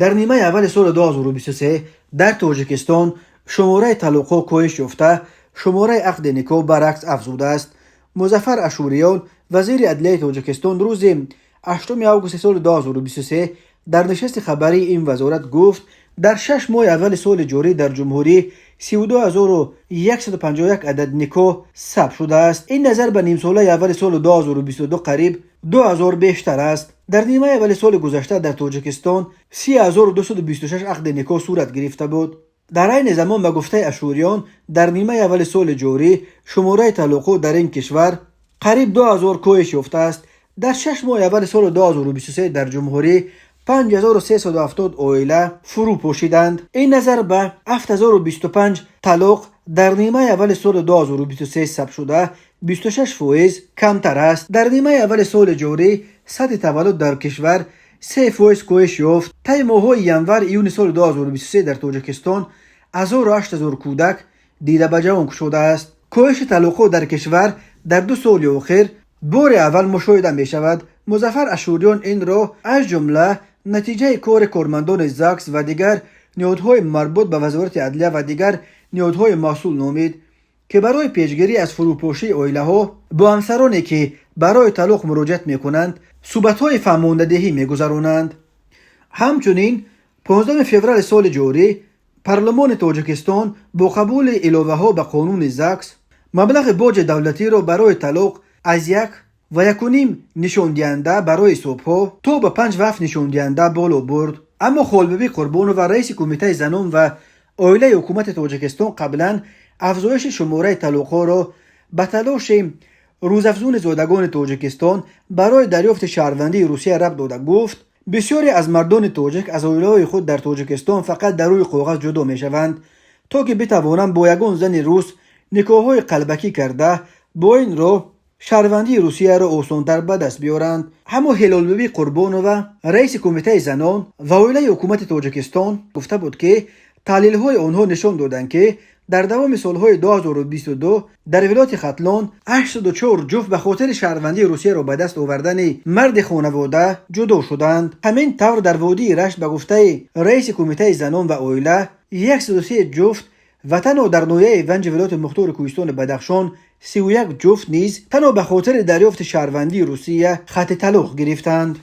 در نیمه اول سال 2023 در تاجیکستان شماره طلاق کاهش یافته، شماره عقد نکاح برعکس افزوده است. مظفر اشوریان وزیر عدلیه تاجیکستان روز 8 آگوست سال 2023 در نشست خبری این وزارت گفت در 6 ماه اول سال جاری در جمهوری 32151 عدد نکاح ثبت شده است. این نظر به نیم ساله اول سال 2022 قریب 2000 بیشتر است. در نیمه اول سال گذشته در تاجیکستان 3226 عقد نکاح صورت گرفته بود. در این زمان به گفته اشوریان در نیمه اول سال جاری شماره طلاق در این کشور قریب 2000 کاهش یافته است. در 6 ماه اول سال 2023 در جمهوری 5370 عائله فرو پوشیدند. این نظر به 7025 طلاق در نیمه اول سال 2023 ثبت شده 26% کمتر است. در نیمه اول سال جاری سطح تولد در کشور 3% کاهش یافت. طی ماه‌های ینور ایون سال 2023 در تاجیکستان 8000 کودک دیده به جوان شده است. کاهش طلاق در کشور در 2 سال اخیر بار اول مشاهده می شود. مظفر اشوریان این را از جمله نتیجه کار کارمندان زاکس و دیگر نهادهای مربوط به وزارت عدلیه و دیگر نهادهای مسئول نامید که برای پیشگیری از فروپاشی عائله ها با همسرانی که برای طلاق مراجعت می کنند صحبت های فرماندهی می گذرانند. همچنین 15 فوریه سال جاری پارلمان تاجیکستان با قبول علاوه ها به قانون زاکس مبلغ باج دولتی را برای طلاق از 1.1 نشان دهنده برای صبح‌ها تا به 5 نشان دهنده بالا برد. اما خالبی قربانو و رئیس کمیته زنان و عائله حکومت تاجیکستان قبلا افزایش شماره طلاق‌ها را به تلاش روزافزون زادگان تاجیکستان برای دریافت شهروندی روسیه ربط داده گفت بسیاری از مردان تاجیک از عائله‌های خود در تاجیکستان فقط در روی کاغذ جدا می‌شوند تا که بتوانند با یگان زن روس نکاح‌های قلبکی کرده با این راه شهروندی روسیه را آسان‌تر به دست بیارند. اما هلالبی قربانو و رئیس کمیته زنان و عائله حکومت تاجیکستان گفته بود که تحلیل‌های آنها نشان دادند که در دوام سالهای 2022 در ولایت ختلان 84 جفت به خاطر شهروندی روسیه را به دست آوردن مرد خانواده جدا شدند. همین طور در وادی رشت به گفته رئیس کمیته زنان و عائله 103 جفت و تنها در ناحیه ونج ولایت مختار کوهستان بدخشان 31 جفت نیز تنها به خاطر دریافت شهروندی روسیه خط طلاق گرفتند.